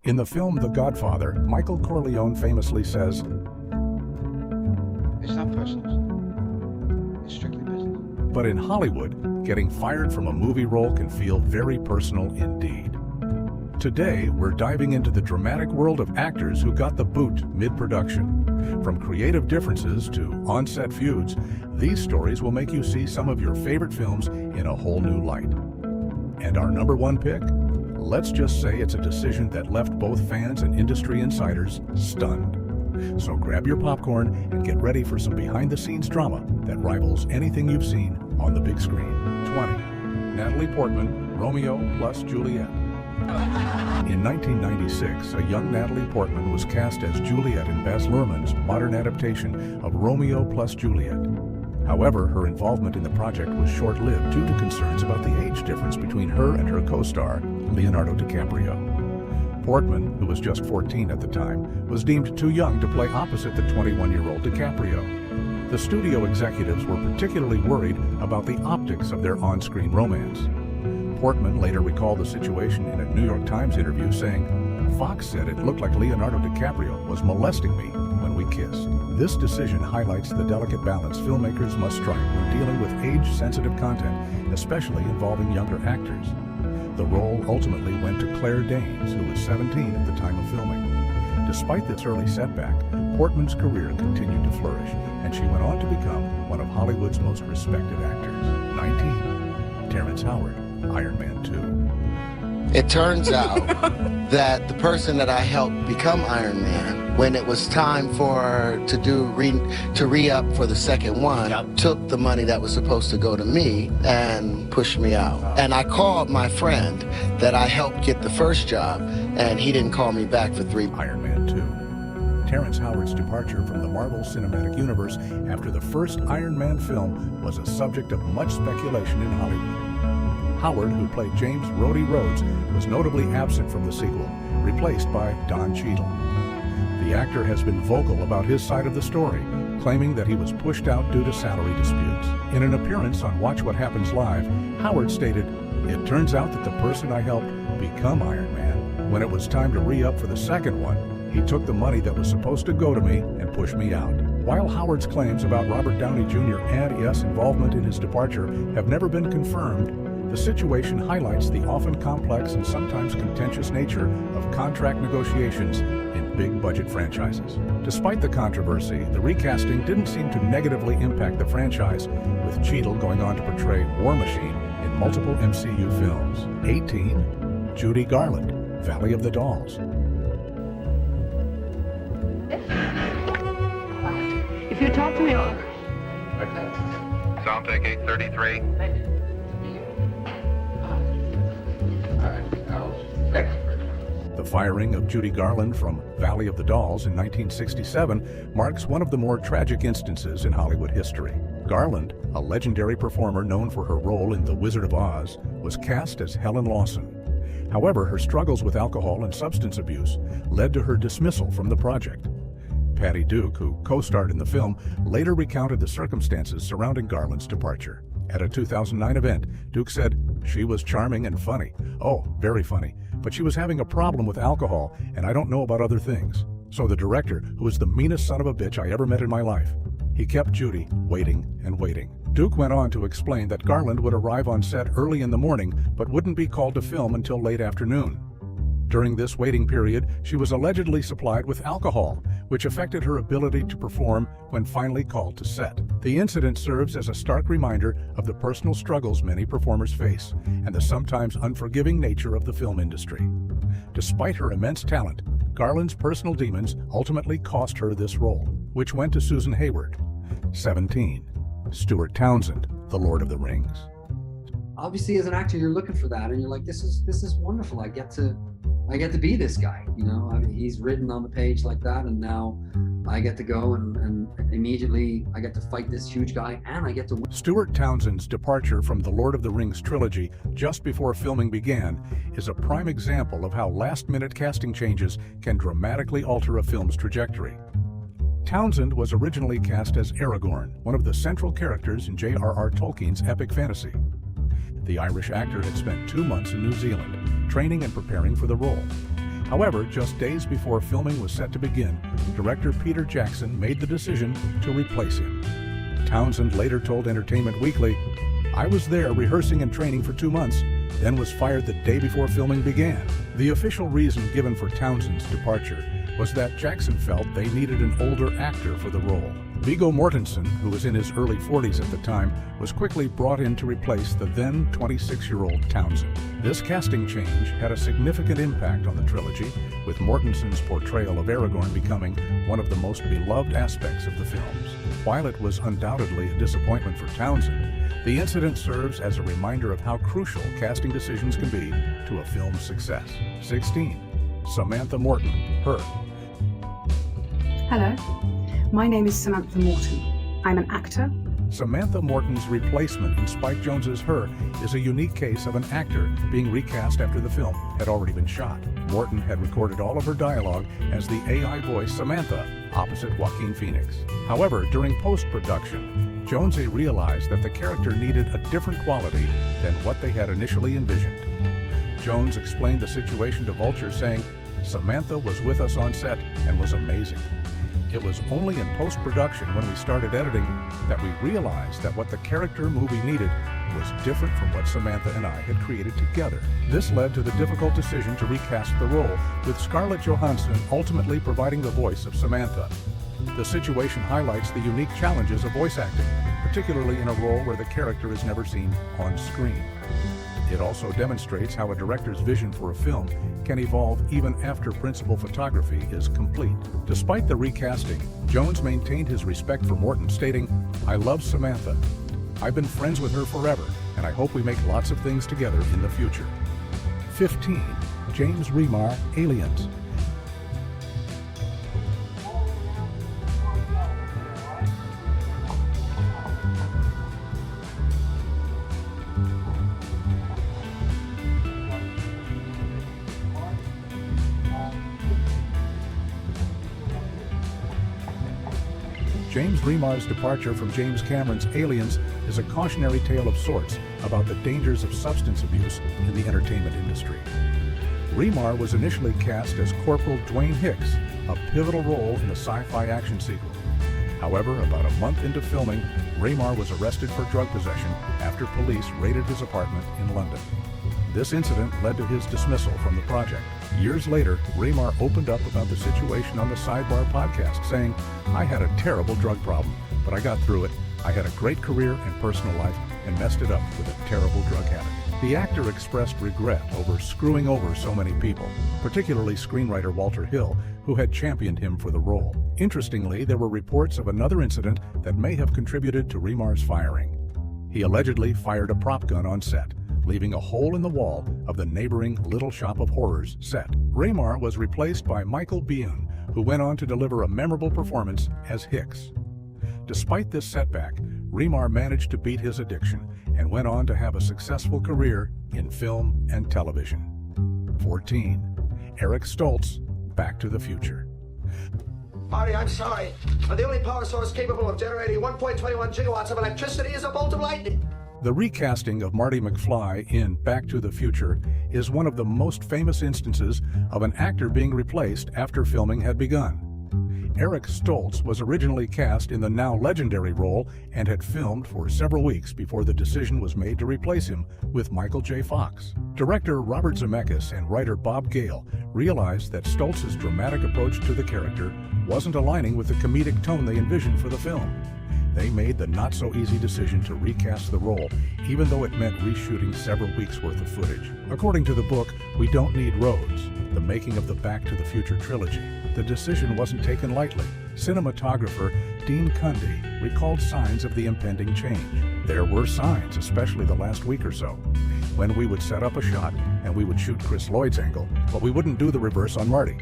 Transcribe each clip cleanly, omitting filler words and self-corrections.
In the film The Godfather, Michael Corleone famously says, "It's not personal. It's strictly business." But in Hollywood, getting fired from a movie role can feel very personal indeed. Today, we're diving into the dramatic world of actors who got the boot mid-production. From creative differences to on-set feuds, these stories will make you see some of your favorite films in a whole new light. And our number one pick? Let's just say it's a decision that left both fans and industry insiders stunned. So grab your popcorn and get ready for some behind-the-scenes drama that rivals anything you've seen on the big screen. 20. Natalie Portman, Romeo plus Juliet. In 1996, a young Natalie Portman was cast as Juliet in Baz Luhrmann's modern adaptation of Romeo plus Juliet. However, her involvement in the project was short-lived due to concerns about the age difference between her and her co-star, Leonardo DiCaprio. Portman, who was just 14 at the time, was deemed too young to play opposite the 21-year-old DiCaprio. The studio executives were particularly worried about the optics of their on-screen romance. Portman later recalled the situation in a New York Times interview, saying, "Fox said it looked like Leonardo DiCaprio was molesting me when we kissed." This decision highlights the delicate balance filmmakers must strike when dealing with age-sensitive content, especially involving younger actors. The role ultimately went to Claire Danes, who was 17 at the time of filming. Despite this early setback, Portman's career continued to flourish, and she went on to become one of Hollywood's most respected actors. 19. Terrence Howard, Iron Man 2. It turns out that the person that I helped become Iron Man, when it was time to re-up for the second one, took the money that was supposed to go to me and pushed me out. And I called my friend that I helped get the first job, and he didn't call me back for 3. Iron Man 2. Terrence Howard's departure from the Marvel Cinematic Universe after the first Iron Man film was a subject of much speculation in Hollywood. Howard, who played James Rhodey Rhodes, was notably absent from the sequel, replaced by Don Cheadle. The actor has been vocal about his side of the story, claiming that he was pushed out due to salary disputes. In an appearance on Watch What Happens Live, Howard stated, "It turns out that the person I helped become Iron Man, when it was time to re-up for the second one, he took the money that was supposed to go to me and pushed me out." While Howard's claims about Robert Downey Jr. and E.S. involvement in his departure have never been confirmed, the situation highlights the often complex and sometimes contentious nature of contract negotiations in big-budget franchises. Despite the controversy, the recasting didn't seem to negatively impact the franchise, with Cheadle going on to portray War Machine in multiple MCU films. 18. Judy Garland, Valley of the Dolls. If you talk to me, Sound take 833. The firing of Judy Garland from Valley of the Dolls in 1967 marks one of the more tragic instances in Hollywood history. Garland, a legendary performer known for her role in The Wizard of Oz, was cast as Helen Lawson. However, her struggles with alcohol and substance abuse led to her dismissal from the project. Patty Duke, who co-starred in the film, later recounted the circumstances surrounding Garland's departure. At a 2009 event, Duke said, "She was charming and funny. Oh, very funny. But she was having a problem with alcohol, and I don't know about other things. So the director, who was the meanest son of a bitch I ever met in my life, he kept Judy waiting and waiting." Duke went on to explain that Garland would arrive on set early in the morning, but wouldn't be called to film until late afternoon. During this waiting period, she was allegedly supplied with alcohol, which affected her ability to perform when finally called to set. The incident serves as a stark reminder of the personal struggles many performers face and the sometimes unforgiving nature of the film industry. Despite her immense talent, Garland's personal demons ultimately cost her this role, which went to Susan Hayward. 17. Stuart Townsend, The Lord of the Rings. Obviously, as an actor, you're looking for that, and you're like, this is wonderful. I get to be this guy, you know. I mean, he's written on the page like that, and now I get to go and immediately I get to fight this huge guy, and I get to win. Stuart Townsend's departure from the Lord of the Rings trilogy just before filming began is a prime example of how last-minute casting changes can dramatically alter a film's trajectory. Townsend was originally cast as Aragorn, one of the central characters in J.R.R. Tolkien's epic fantasy. The Irish actor had spent 2 months in New Zealand, training and preparing for the role. However, just days before filming was set to begin, director Peter Jackson made the decision to replace him. Townsend later told Entertainment Weekly, "I was there rehearsing and training for 2 months, then was fired the day before filming began." The official reason given for Townsend's departure was that Jackson felt they needed an older actor for the role. Viggo Mortensen, who was in his early 40s at the time, was quickly brought in to replace the then 26-year-old Townsend. This casting change had a significant impact on the trilogy, with Mortensen's portrayal of Aragorn becoming one of the most beloved aspects of the films. While it was undoubtedly a disappointment for Townsend, the incident serves as a reminder of how crucial casting decisions can be to a film's success. 16. Samantha Morton, Her. Hello, my name is Samantha Morton. I'm an actor. Samantha Morton's replacement in Spike Jonze's Her is a unique case of an actor being recast after the film had already been shot. Morton had recorded all of her dialogue as the AI voice Samantha opposite Joaquin Phoenix. However, during post-production, Jonze realized that the character needed a different quality than what they had initially envisioned. Jones explained the situation to Vulture, saying, "Samantha was with us on set and was amazing. It was only in post-production when we started editing that we realized that what the character movie needed was different from what Samantha and I had created together." This led to the difficult decision to recast the role, with Scarlett Johansson ultimately providing the voice of Samantha. The situation highlights the unique challenges of voice acting, particularly in a role where the character is never seen on screen. It also demonstrates how a director's vision for a film can evolve even after principal photography is complete. Despite the recasting, Jones maintained his respect for Morton, stating, "I love Samantha. I've been friends with her forever, and I hope we make lots of things together in the future." 15. James Remar, Aliens. James Remar's departure from James Cameron's Aliens is a cautionary tale of sorts about the dangers of substance abuse in the entertainment industry. Remar was initially cast as Corporal Dwayne Hicks, a pivotal role in the sci-fi action sequel. However, about a month into filming, Remar was arrested for drug possession after police raided his apartment in London. This incident led to his dismissal from the project. Years later, Remar opened up about the situation on the Sidebar podcast, saying, "I had a terrible drug problem, but I got through it. I had a great career and personal life and messed it up with a terrible drug habit." The actor expressed regret over screwing over so many people, particularly screenwriter Walter Hill, who had championed him for the role. Interestingly, there were reports of another incident that may have contributed to Remar's firing. He allegedly fired a prop gun on set, leaving a hole in the wall of the neighboring Little Shop of Horrors set. Remar was replaced by Michael Biehn, who went on to deliver a memorable performance as Hicks. Despite this setback, Remar managed to beat his addiction and went on to have a successful career in film and television. 14. Eric Stoltz, Back to the Future. Marty, I'm sorry, but the only power source capable of generating 1.21 gigawatts of electricity is a bolt of lightning. The recasting of Marty McFly in Back to the Future is one of the most famous instances of an actor being replaced after filming had begun. Eric Stoltz was originally cast in the now legendary role and had filmed for several weeks before the decision was made to replace him with Michael J. Fox. Director Robert Zemeckis and writer Bob Gale realized that Stoltz's dramatic approach to the character wasn't aligning with the comedic tone they envisioned for the film. They made the not-so-easy decision to recast the role, even though it meant reshooting several weeks' worth of footage. According to the book, We Don't Need Roads, the making of the Back to the Future trilogy, the decision wasn't taken lightly. Cinematographer Dean Cundy recalled signs of the impending change. There were signs, especially the last week or so, when we would set up a shot and we would shoot Chris Lloyd's angle, but we wouldn't do the reverse on Marty.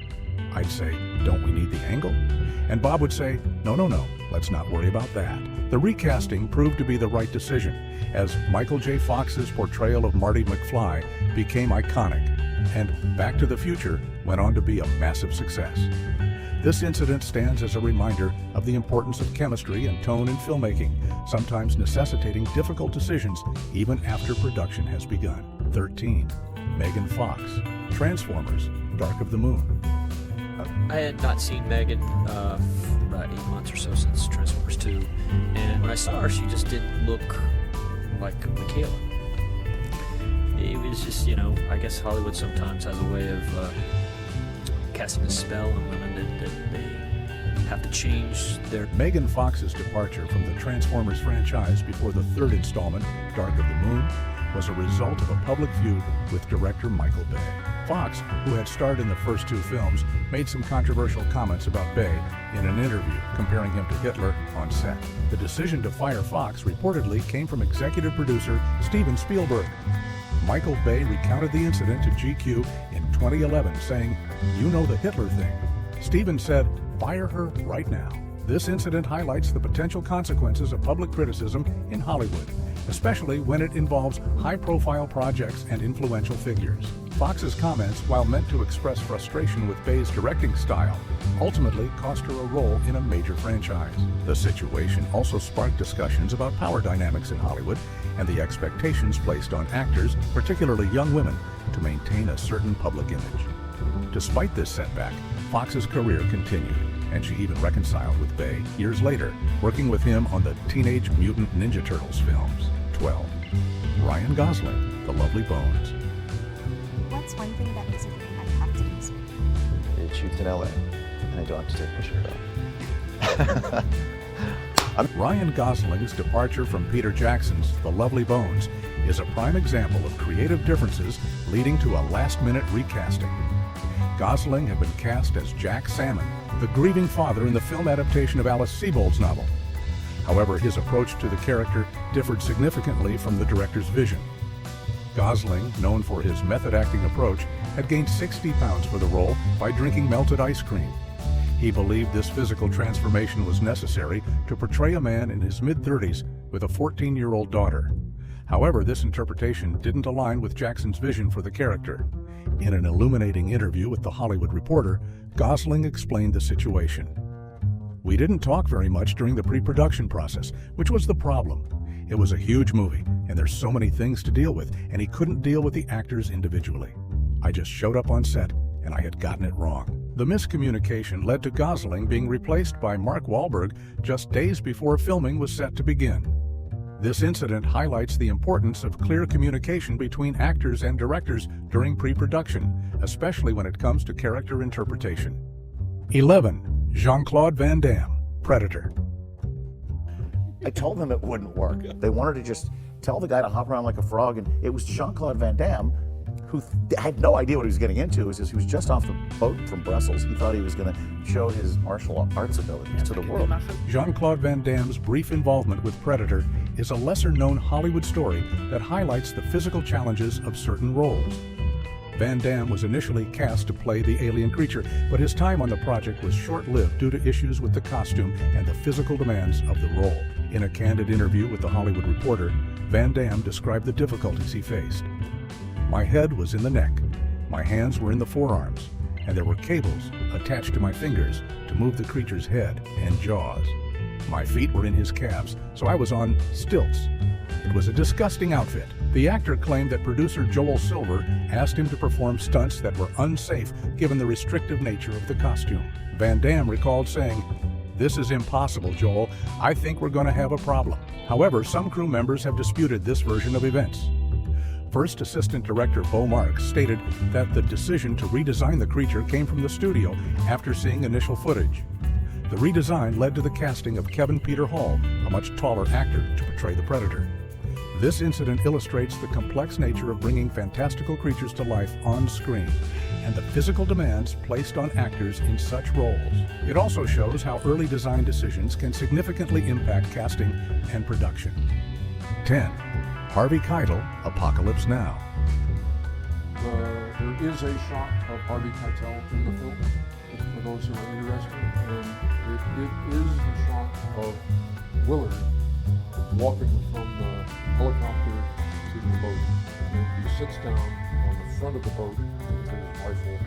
I'd say, "Don't we need the angle?" And Bob would say, no, let's not worry about that." The recasting proved to be the right decision, as Michael J. Fox's portrayal of Marty McFly became iconic, and Back to the Future went on to be a massive success. This incident stands as a reminder of the importance of chemistry and tone in filmmaking, sometimes necessitating difficult decisions even after production has begun. 13. Megan Fox, Transformers, Dark of the Moon. I had not seen Megan for about 8 months or so since Transformers 2, and when I saw her, she just didn't look like Michaela. It was just, I guess Hollywood sometimes has a way of casting a spell on women that they have to change their... Megan Fox's departure from the Transformers franchise before the third installment, Dark of the Moon, was a result of a public feud with director Michael Bay. Fox, who had starred in the first 2 films, made some controversial comments about Bay in an interview, comparing him to Hitler on set. The decision to fire Fox reportedly came from executive producer Steven Spielberg. Michael Bay recounted the incident to GQ in 2011, saying, "You know the Hitler thing." Steven said, "Fire her right now." This incident highlights the potential consequences of public criticism in Hollywood, especially when it involves high-profile projects and influential figures. Fox's comments, while meant to express frustration with Bay's directing style, ultimately cost her a role in a major franchise. The situation also sparked discussions about power dynamics in Hollywood and the expectations placed on actors, particularly young women, to maintain a certain public image. Despite this setback, Fox's career continued, and she even reconciled with Bay years later, working with him on the Teenage Mutant Ninja Turtles films. 12. Ryan Gosling, The Lovely Bones. What's one thing that makes you think I have to be this way? It shoots in LA, and I don't have to take my shirt off. Ryan Gosling's departure from Peter Jackson's The Lovely Bones is a prime example of creative differences leading to a last-minute recasting. Gosling had been cast as Jack Salmon, the grieving father in the film adaptation of Alice Sebold's novel. However, his approach to the character differed significantly from the director's vision. Gosling, known for his method-acting approach, had gained 60 pounds for the role by drinking melted ice cream. He believed this physical transformation was necessary to portray a man in his mid-30s with a 14-year-old daughter. However, this interpretation didn't align with Jackson's vision for the character. In an illuminating interview with The Hollywood Reporter, Gosling explained the situation. "We didn't talk very much during the pre-production process, which was the problem. It was a huge movie, and there's so many things to deal with, and he couldn't deal with the actors individually. I just showed up on set, and I had gotten it wrong." The miscommunication led to Gosling being replaced by Mark Wahlberg just days before filming was set to begin. This incident highlights the importance of clear communication between actors and directors during pre-production, especially when it comes to character interpretation. 11. Jean-Claude Van Damme, Predator. I told them it wouldn't work. They wanted to just tell the guy to hop around like a frog, and it was Jean-Claude Van Damme who had no idea what he was getting into. He was just off the boat from Brussels. He thought he was going to show his martial arts abilities to the world. Jean-Claude Van Damme's brief involvement with Predator is a lesser-known Hollywood story that highlights the physical challenges of certain roles. Van Damme was initially cast to play the alien creature, but his time on the project was short-lived due to issues with the costume and the physical demands of the role. In a candid interview with The Hollywood Reporter, Van Damme described the difficulties he faced. "My head was in the neck, my hands were in the forearms, and there were cables attached to my fingers to move the creature's head and jaws. My feet were in his calves, so I was on stilts. It was a disgusting outfit." The actor claimed that producer Joel Silver asked him to perform stunts that were unsafe given the restrictive nature of the costume. Van Damme recalled saying, "This is impossible, Joel. I think we're going to have a problem." However, some crew members have disputed this version of events. First Assistant Director Bo Marks stated that the decision to redesign the creature came from the studio after seeing initial footage. The redesign led to the casting of Kevin Peter Hall, a much taller actor, to portray the Predator. This incident illustrates the complex nature of bringing fantastical creatures to life on screen and the physical demands placed on actors in such roles. It also shows how early design decisions can significantly impact casting and production. 10. Harvey Keitel, Apocalypse Now. There is a shot of Harvey Keitel in the film, for those who are interested, and it is the shot of Willard walking from the helicopter to the boat, and he sits down on the front of the boat with his rifle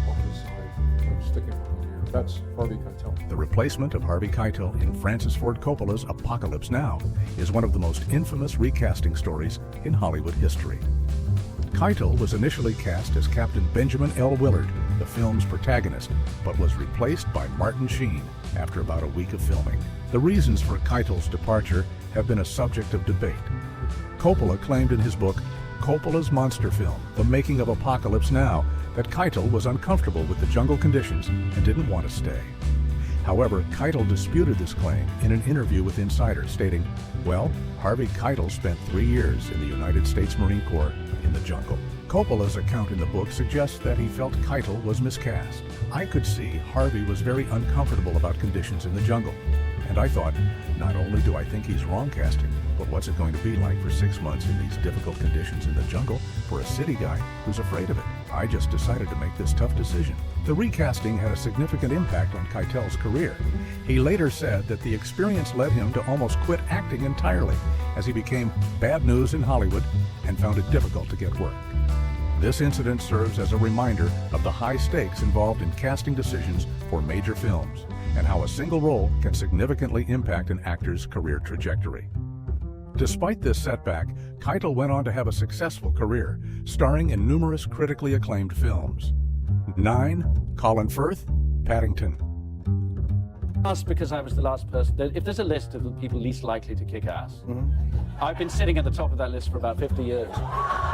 on his side, sticking out here. That's Harvey Keitel. The replacement of Harvey Keitel in Francis Ford Coppola's Apocalypse Now is one of the most infamous recasting stories in Hollywood history. Keitel was initially cast as Captain Benjamin L. Willard, the film's protagonist, but was replaced by Martin Sheen after about a week of filming. The reasons for Keitel's departure have been a subject of debate. Coppola claimed in his book, Coppola's Monster Film, The Making of Apocalypse Now, that Keitel was uncomfortable with the jungle conditions and didn't want to stay. However, Keitel disputed this claim in an interview with Insider, stating, "Well, Harvey Keitel spent 3 years in the United States Marine Corps in the jungle." Coppola's account in the book suggests that he felt Keitel was miscast. I could see Harvey was very uncomfortable about conditions in the jungle. And I thought, not only do I think he's wrong casting, but what's it going to be like for 6 months in these difficult conditions in the jungle for a city guy who's afraid of it? I just decided to make this tough decision. The recasting had a significant impact on Keitel's career. He later said that the experience led him to almost quit acting entirely, as he became bad news in Hollywood and found it difficult to get work. This incident serves as a reminder of the high stakes involved in casting decisions for major films, and how a single role can significantly impact an actor's career trajectory. Despite this setback, Keitel went on to have a successful career, starring in numerous critically acclaimed films. 9. Colin Firth, Paddington. Because I was the last person. If there's a list of the people least likely to kick ass, I've been sitting at the top of that list for about 50 years.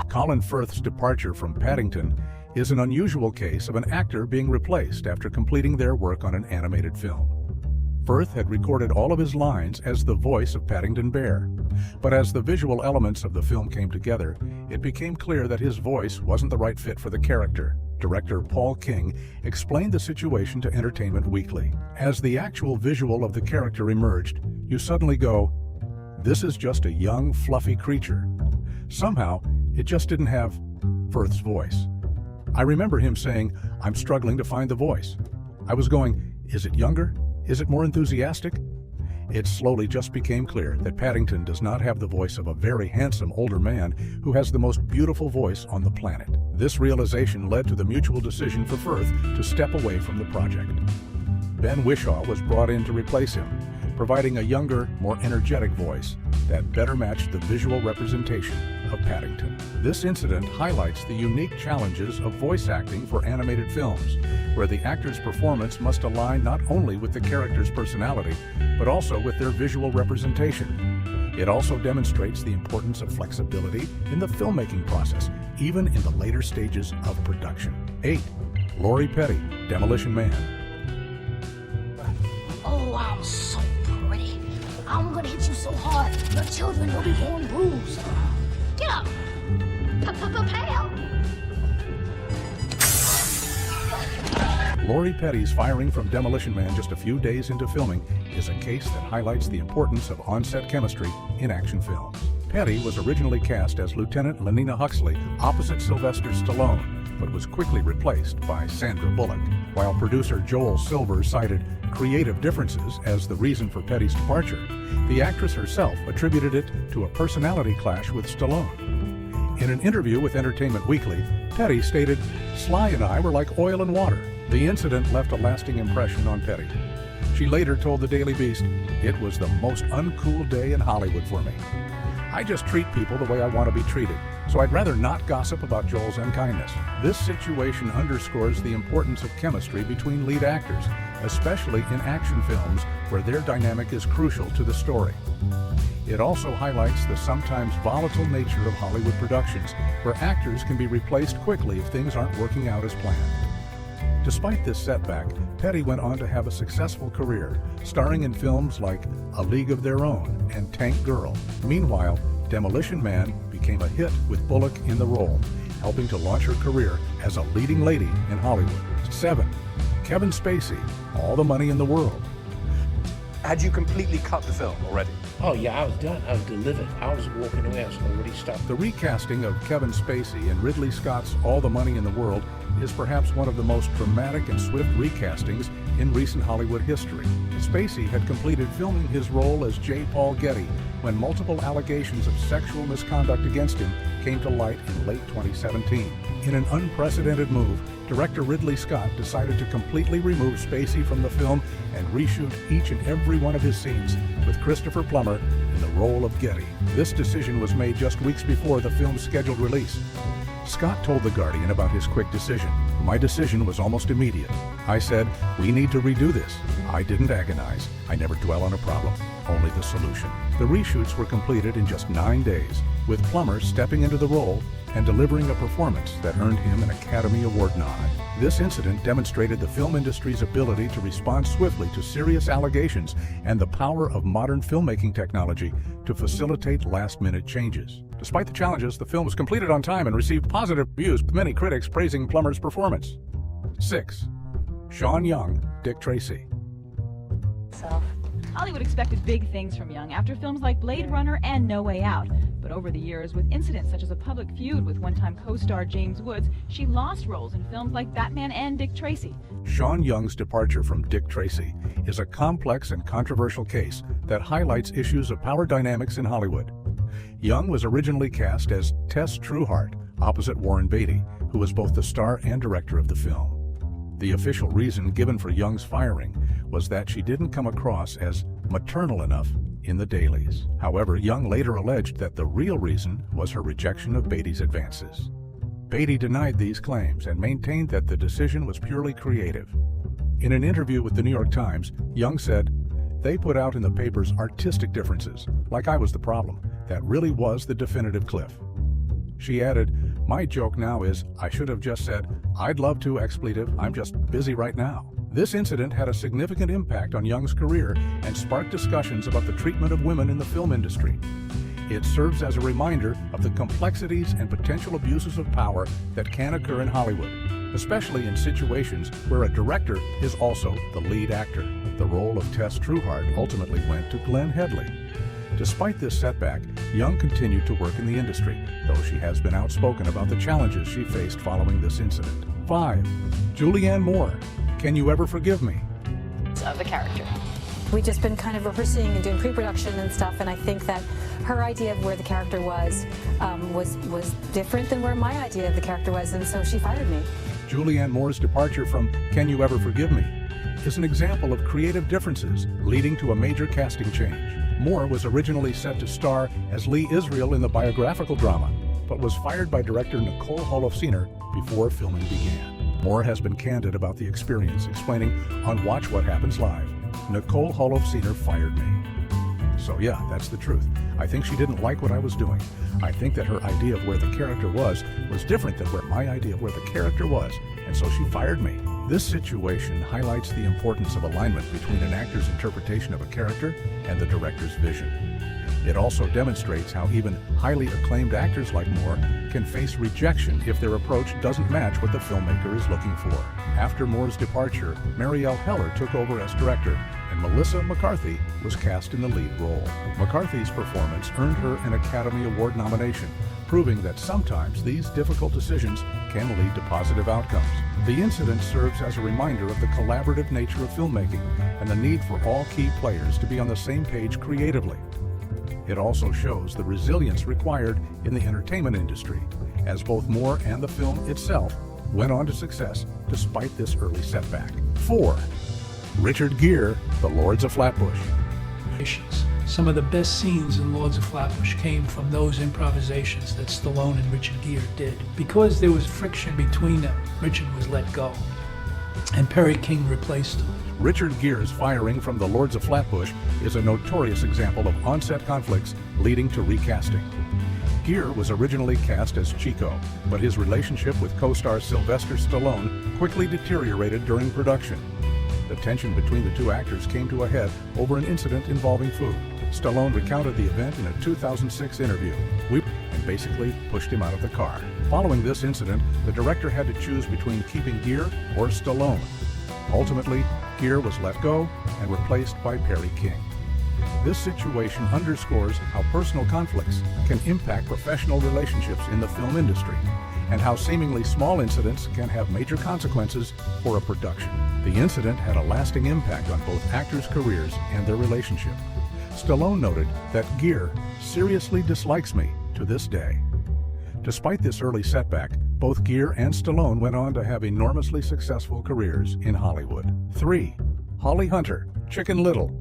Colin Firth's departure from Paddington is an unusual case of an actor being replaced after completing their work on an animated film. Firth had recorded all of his lines as the voice of Paddington Bear, but as the visual elements of the film came together, it became clear that his voice wasn't the right fit for the character. Director Paul King explained the situation to Entertainment Weekly. As the actual visual of the character emerged, you suddenly go, "This is just a young, fluffy creature." Somehow, it just didn't have Firth's voice. I remember him saying, "I'm struggling to find the voice." I was going, is it younger? Is it more enthusiastic? It slowly just became clear that Paddington does not have the voice of a very handsome older man who has the most beautiful voice on the planet. This realization led to the mutual decision for Firth to step away from the project. Ben Whishaw was brought in to replace him, providing a younger, more energetic voice that better matched the visual representation of Paddington. This incident highlights the unique challenges of voice acting for animated films, where the actor's performance must align not only with the character's personality, but also with their visual representation. It also demonstrates the importance of flexibility in the filmmaking process, even in the later stages of production. 8. Lori Petty, Demolition Man. Oh, I'm so pretty. I'm gonna hit you so hard, your children will be born bruised. Get up! Pal! Lori Petty's firing from Demolition Man just a few days into filming is a case that highlights the importance of on-set chemistry in action films. Petty was originally cast as Lieutenant Lenina Huxley opposite Sylvester Stallone, but was quickly replaced by Sandra Bullock. While producer Joel Silver cited creative differences as the reason for Petty's departure, the actress herself attributed it to a personality clash with Stallone. In an interview with Entertainment Weekly, Petty stated, "Sly and I were like oil and water." The incident left a lasting impression on Petty. She later told the Daily Beast, "It was the most uncool day in Hollywood for me. I just treat people the way I want to be treated, so I'd rather not gossip about Joel's unkindness." This situation underscores the importance of chemistry between lead actors, especially in action films where their dynamic is crucial to the story. It also highlights the sometimes volatile nature of Hollywood productions, where actors can be replaced quickly if things aren't working out as planned. Despite this setback, Petty went on to have a successful career, starring in films like A League of Their Own and Tank Girl. Meanwhile, Demolition Man became a hit with Bullock in the role, helping to launch her career as a leading lady in Hollywood. 7. Kevin Spacey, All the Money in the World. Had you completely cut the film already? Oh yeah, I was done. I was delivered. I was walking away. I was already stopped. The recasting of Kevin Spacey in Ridley Scott's All the Money in the World is perhaps one of the most dramatic and swift recastings in recent Hollywood history. Spacey had completed filming his role as J. Paul Getty when multiple allegations of sexual misconduct against him came to light in late 2017. In an unprecedented move, director Ridley Scott decided to completely remove Spacey from the film and reshoot each and every one of his scenes with Christopher Plummer in the role of Getty. This decision was made just weeks before the film's scheduled release. Scott told The Guardian about his quick decision. My decision was almost immediate. I said, we need to redo this. I didn't agonize. I never dwell on a problem, only the solution. The reshoots were completed in just 9 days, with Plummer stepping into the role and delivering a performance that earned him an Academy Award nod. This incident demonstrated the film industry's ability to respond swiftly to serious allegations and the power of modern filmmaking technology to facilitate last-minute changes. Despite the challenges, the film was completed on time and received positive reviews, with many critics praising Plummer's performance. 6. Sean Young, Dick Tracy. Hollywood expected big things from Young after films like Blade Runner and No Way Out. But over the years, with incidents such as a public feud with one-time co-star James Woods, she lost roles in films like Batman and Dick Tracy. Sean Young's departure from Dick Tracy is a complex and controversial case that highlights issues of power dynamics in Hollywood. Young was originally cast as Tess Trueheart, opposite Warren Beatty, who was both the star and director of the film. The official reason given for Young's firing was that she didn't come across as maternal enough in the dailies. However, Young later alleged that the real reason was her rejection of Beatty's advances. Beatty denied these claims and maintained that the decision was purely creative. In an interview with the New York Times, Young said, "They put out in the papers artistic differences, like I was the problem. That really was the definitive cliff." She added, "My joke now is, I should have just said, I'd love to, expletive, I'm just busy right now." This incident had a significant impact on Young's career and sparked discussions about the treatment of women in the film industry. It serves as a reminder of the complexities and potential abuses of power that can occur in Hollywood, especially in situations where a director is also the lead actor. The role of Tess Trueheart ultimately went to Glenn Headley. Despite this setback, Young continued to work in the industry, though she has been outspoken about the challenges she faced following this incident. 5. Julianne Moore, Can You Ever Forgive Me? Of the character. We've just been kind of rehearsing and doing pre-production and stuff, and I think that her idea of where the character was different than where my idea of the character was, and so she fired me. Julianne Moore's departure from Can You Ever Forgive Me is an example of creative differences leading to a major casting change. Moore was originally set to star as Lee Israel in the biographical drama, but was fired by director Nicole Holofcener before filming began. Moore has been candid about the experience, explaining on Watch What Happens Live, "Nicole Holofcener fired me. So yeah, that's the truth. I think she didn't like what I was doing. I think that her idea of where the character was different than where my idea of where the character was, and so she fired me." This situation highlights the importance of alignment between an actor's interpretation of a character and the director's vision. It also demonstrates how even highly acclaimed actors like Moore can face rejection if their approach doesn't match what the filmmaker is looking for. After Moore's departure, Marielle Heller took over as director, and Melissa McCarthy was cast in the lead role. McCarthy's performance earned her an Academy Award nomination, proving that sometimes these difficult decisions can lead to positive outcomes. The incident serves as a reminder of the collaborative nature of filmmaking and the need for all key players to be on the same page creatively. It also shows the resilience required in the entertainment industry, as both Moore and the film itself went on to success despite this early setback. 4. Richard Gere, The Lords of Flatbush. Some of the best scenes in Lords of Flatbush came from those improvisations that Stallone and Richard Gere did. Because there was friction between them, Richard was let go, and Perry King replaced him. Richard Gere's firing from The Lords of Flatbush is a notorious example of on-set conflicts leading to recasting. Gere was originally cast as Chico, but his relationship with co-star Sylvester Stallone quickly deteriorated during production. The tension between the two actors came to a head over an incident involving food. Stallone recounted the event in a 2006 interview, and basically pushed him out of the car. Following this incident, the director had to choose between keeping Gere or Stallone. Ultimately, Gere was let go and replaced by Perry King. This situation underscores how personal conflicts can impact professional relationships in the film industry, and how seemingly small incidents can have major consequences for a production. The incident had a lasting impact on both actors' careers and their relationship. Stallone noted that Gere seriously dislikes me to this day. Despite this early setback, both Gere and Stallone went on to have enormously successful careers in Hollywood. 3. Holly Hunter, Chicken Little.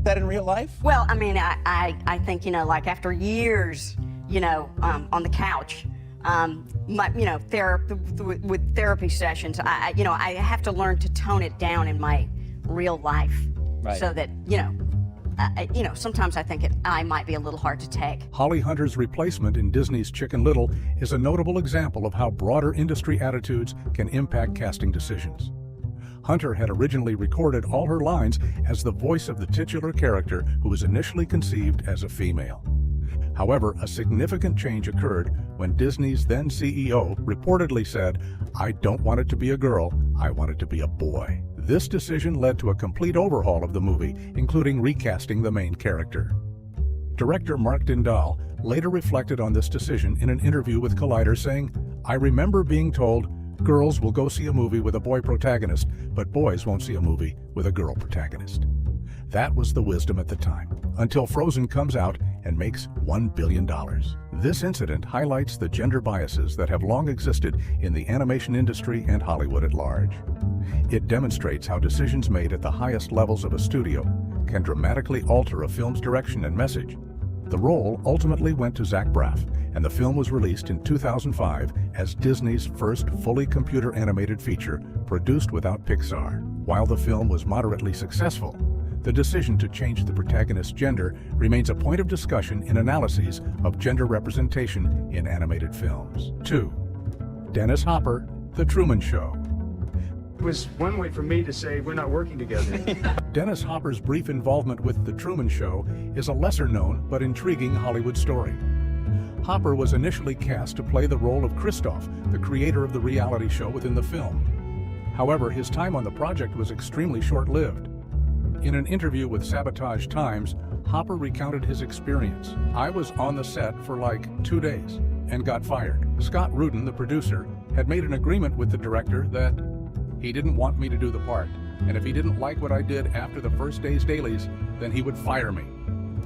That in real life? Well, I mean, I think, like after years, on the couch, with therapy sessions, I have to learn to tone it down in my real life, so that sometimes I think I might be a little hard to take. Holly Hunter's replacement in Disney's Chicken Little is a notable example of how broader industry attitudes can impact casting decisions. Hunter had originally recorded all her lines as the voice of the titular character, who was initially conceived as a female. However, a significant change occurred when Disney's then CEO reportedly said, "I don't want it to be a girl, I want it to be a boy." This decision led to a complete overhaul of the movie, including recasting the main character. Director Mark Dindal later reflected on this decision in an interview with Collider, saying, "I remember being told, girls will go see a movie with a boy protagonist, but boys won't see a movie with a girl protagonist." That was the wisdom at the time, until Frozen comes out and makes $1 billion. This incident highlights the gender biases that have long existed in the animation industry and Hollywood at large. It demonstrates how decisions made at the highest levels of a studio can dramatically alter a film's direction and message. The role ultimately went to Zach Braff, and the film was released in 2005 as Disney's first fully computer-animated feature produced without Pixar. While the film was moderately successful, the decision to change the protagonist's gender remains a point of discussion in analyses of gender representation in animated films. 2. Dennis Hopper, The Truman Show. It was one way for me to say we're not working together. Dennis Hopper's brief involvement with The Truman Show is a lesser-known but intriguing Hollywood story. Hopper was initially cast to play the role of Christoph, the creator of the reality show within the film. However, his time on the project was extremely short-lived. In an interview with Sabotage Times, Hopper recounted his experience. "I was on the set for like 2 days and got fired. Scott Rudin, the producer, had made an agreement with the director that he didn't want me to do the part, and if he didn't like what I did after the first day's dailies, then he would fire me.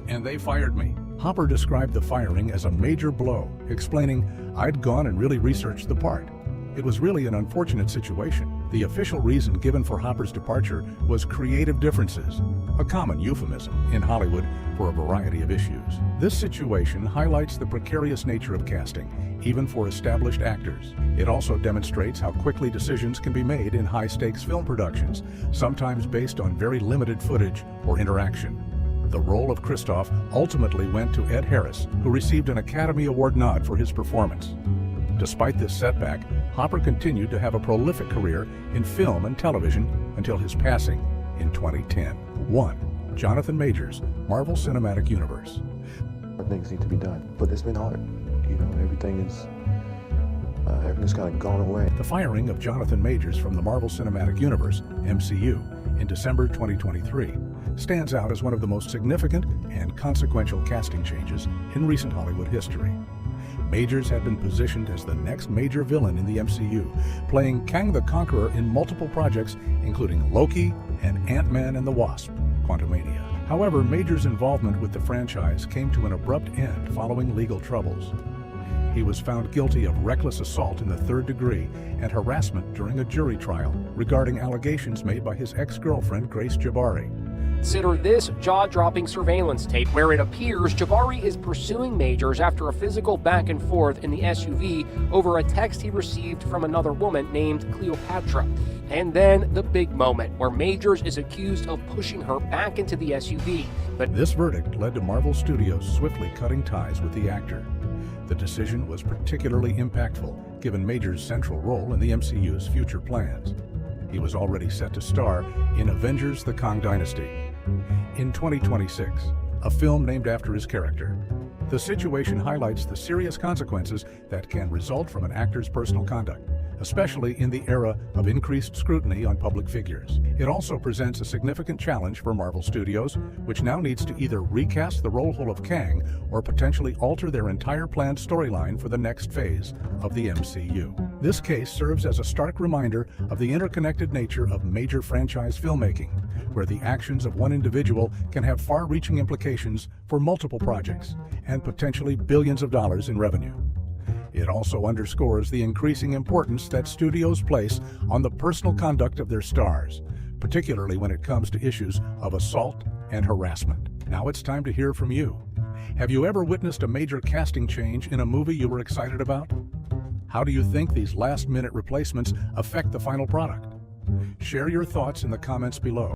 And they fired me." Hopper described the firing as a major blow, explaining, "I'd gone and really researched the part. It was really an unfortunate situation." The official reason given for Hopper's departure was creative differences, a common euphemism in Hollywood for a variety of issues. This situation highlights the precarious nature of casting, even for established actors. It also demonstrates how quickly decisions can be made in high-stakes film productions, sometimes based on very limited footage or interaction. The role of Christoph ultimately went to Ed Harris, who received an Academy Award nod for his performance. Despite this setback, Hopper continued to have a prolific career in film and television until his passing in 2010. 1. Jonathan Majors, Marvel Cinematic Universe. Things need to be done, but it's been hard. Everything's kind of gone away. The firing of Jonathan Majors from the Marvel Cinematic Universe, MCU, in December 2023 stands out as one of the most significant and consequential casting changes in recent Hollywood history. Majors had been positioned as the next major villain in the MCU, playing Kang the Conqueror in multiple projects, including Loki and Ant-Man and the Wasp: Quantumania. However, Majors' involvement with the franchise came to an abrupt end following legal troubles. He was found guilty of reckless assault in the 3rd degree and harassment during a jury trial regarding allegations made by his ex-girlfriend Grace Jabari. Consider this jaw-dropping surveillance tape where it appears Jabari is pursuing Majors after a physical back and forth in the SUV over a text he received from another woman named Cleopatra. And then the big moment where Majors is accused of pushing her back into the SUV. But this verdict led to Marvel Studios swiftly cutting ties with the actor. The decision was particularly impactful given Majors' central role in the MCU's future plans. He was already set to star in Avengers: The Kang Dynasty in 2026, a film named after his character. The situation highlights the serious consequences that can result from an actor's personal conduct, especially in the era of increased scrutiny on public figures. It also presents a significant challenge for Marvel Studios, which now needs to either recast the role of Kang or potentially alter their entire planned storyline for the next phase of the MCU. This case serves as a stark reminder of the interconnected nature of major franchise filmmaking, where the actions of one individual can have far-reaching implications for multiple projects and potentially billions of dollars in revenue. It also underscores the increasing importance that studios place on the personal conduct of their stars, particularly when it comes to issues of assault and harassment. Now it's time to hear from you. Have you ever witnessed a major casting change in a movie you were excited about? How do you think these last-minute replacements affect the final product? Share your thoughts in the comments below.